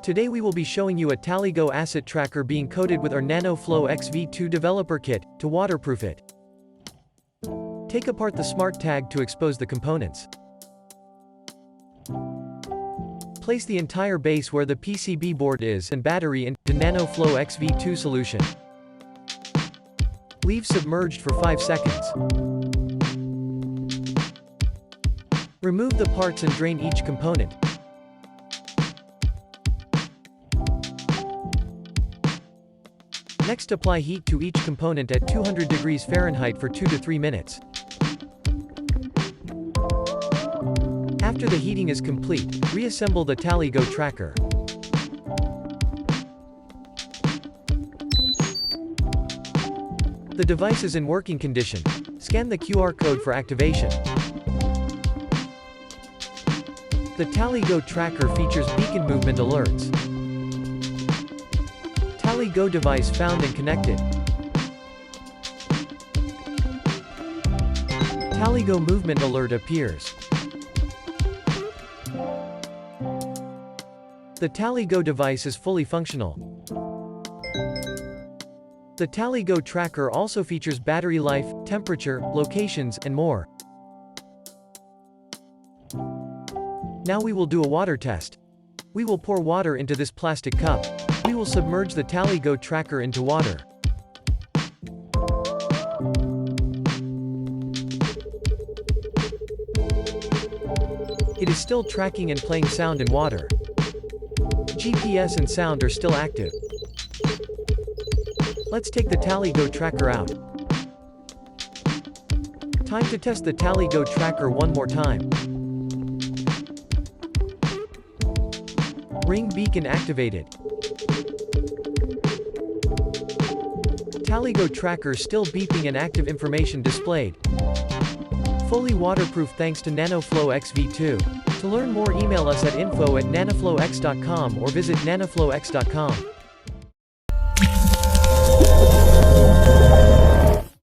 Today we will be showing you a TallyGo Asset Tracker being coated with our NanoFlowX V2 developer kit, to waterproof it. Take apart the smart tag to expose the components. Place the entire base where the PCB board is and battery into NanoFlowX V2 solution. Leave submerged for 5 seconds. Remove the parts and drain each component. Next, apply heat to each component at 200 degrees Fahrenheit for 2 to 3 minutes. After the heating is complete, reassemble the TallyGo tracker. The device is in working condition. Scan the QR code for activation. The TallyGo tracker features beacon movement alerts. TallyGo device found and connected. TallyGo movement alert appears. The TallyGo device is fully functional. The TallyGo tracker also features battery life, temperature, locations, and more. Now we will do a water test. We will pour water into this plastic cup. We will submerge the TallyGo tracker into water. It is still tracking and playing sound in water. GPS and sound are still active. Let's take the TallyGo tracker out. Time to test the TallyGo tracker one more time. Ring beacon activated. TallyGo tracker still beeping and active information displayed. Fully waterproof thanks to NanoFlowX V2. To learn more, email us at info@nanoflowx.com or visit nanoflowx.com.